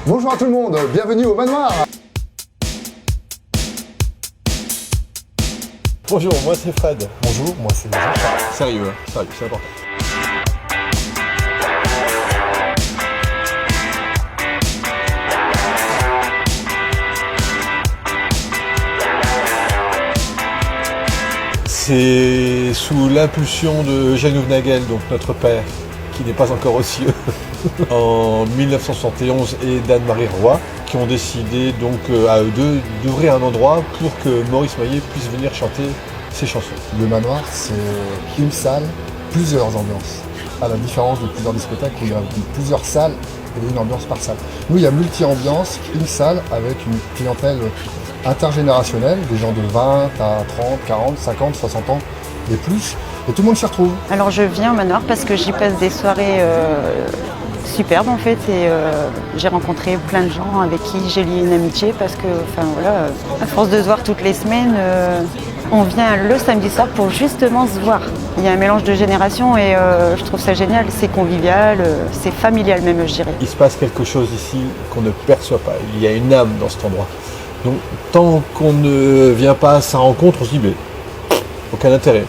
Bonjour à tout le monde, bienvenue au manoir. Bonjour, moi c'est Fred. Bonjour, moi c'est Jean-Charles. Sérieux, hein, sérieux, c'est important. C'est sous l'impulsion de Janov Nagel, donc notre père, qui n'est pas encore aux cieux, en 1971, et d'Anne-Marie Roy, qui ont décidé donc à eux deux d'ouvrir un endroit pour que Maurice Maillet puisse venir chanter ses chansons. Le manoir, c'est une salle, plusieurs ambiances. À la différence de plusieurs discothèques où il y a plusieurs salles et une ambiance par salle. Nous, il y a multi-ambiance, une salle avec une clientèle intergénérationnelle, des gens de 20 à 30, 40, 50, 60 ans et plus. Et tout le monde s'y retrouve. Alors je viens au manoir parce que j'y passe des soirées superbes en fait et j'ai rencontré plein de gens avec qui j'ai lié une amitié parce que, enfin voilà, à force de se voir toutes les semaines, on vient le samedi soir pour justement se voir. Il y a un mélange de générations et je trouve ça génial, c'est convivial, c'est familial même je dirais. Il se passe quelque chose ici qu'on ne perçoit pas, il y a une âme dans cet endroit. Donc tant qu'on ne vient pas à sa rencontre, on se dit mais aucun intérêt.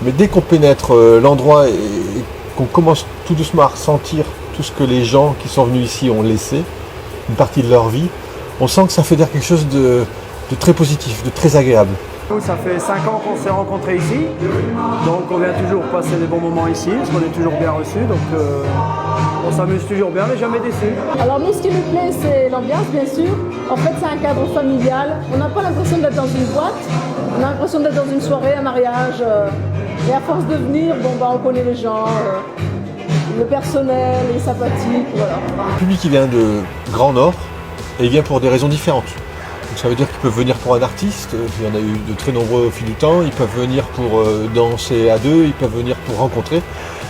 Mais dès qu'on pénètre l'endroit et qu'on commence tout doucement à ressentir tout ce que les gens qui sont venus ici ont laissé, une partie de leur vie, on sent que ça fait dire quelque chose de très positif, de très agréable. Nous, ça fait 5 ans qu'on s'est rencontrés ici, donc on vient toujours passer des bons moments ici, parce qu'on est toujours bien reçus, donc on s'amuse toujours bien, mais jamais déçus. Alors nous, ce qui nous plaît, c'est l'ambiance, bien sûr. En fait, c'est un cadre familial. On n'a pas l'impression d'être dans une boîte, on a l'impression d'être dans une soirée, un mariage. Et à force de venir, on connaît les gens, le personnel est sympathique, voilà. Le public il vient de Grand Nord et il vient pour des raisons différentes. Donc ça veut dire qu'ils peuvent venir pour un artiste, il y en a eu de très nombreux au fil du temps, ils peuvent venir pour danser à deux, ils peuvent venir pour rencontrer,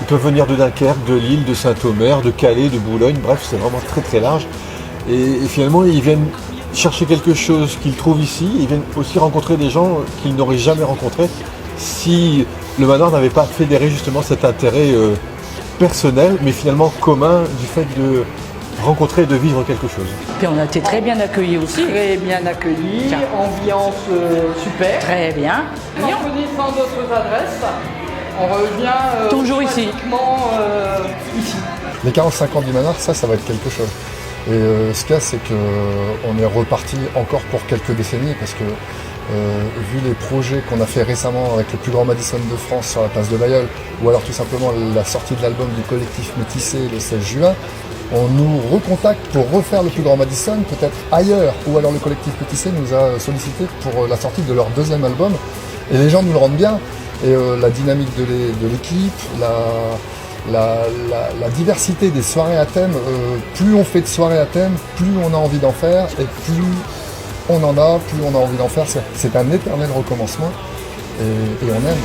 ils peuvent venir de Dunkerque, de Lille, de Saint-Omer, de Calais, de Boulogne, bref c'est vraiment très très large. Et finalement ils viennent chercher quelque chose qu'ils trouvent ici, ils viennent aussi rencontrer des gens qu'ils n'auraient jamais rencontrés si le manoir n'avait pas fédéré justement cet intérêt personnel mais finalement commun du fait de rencontrer et de vivre quelque chose. Puis on a été très bien accueillis aussi. Très bien accueillis, ambiance super. Très bien. En connaissant d'autres adresses, on revient toujours ici. Ici. Les 45 ans du manoir, ça va être quelque chose. Et ce qu'il y a, c'est qu'on est reparti encore pour quelques décennies parce que vu les projets qu'on a fait récemment avec le plus grand Madison de France sur la place de Bailleul, ou alors tout simplement la sortie de l'album du collectif Métissé le 16 juin, on nous recontacte pour refaire le plus grand Madison, peut-être ailleurs, ou alors le collectif Métissé nous a sollicité pour la sortie de leur deuxième album, et les gens nous le rendent bien, et la dynamique de l'équipe, la diversité des soirées à thème, plus on fait de soirées à thème, plus on a envie d'en faire, et plus on en a, plus on a envie d'en faire. C'est un éternel recommencement et on aime.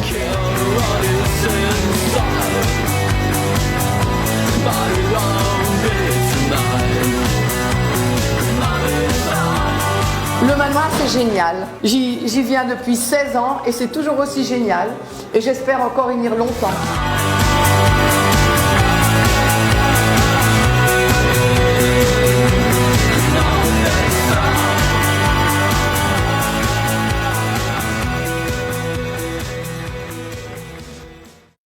Le manoir, c'est génial. J'y viens depuis 16 ans et c'est toujours aussi génial. Et j'espère encore y venir longtemps.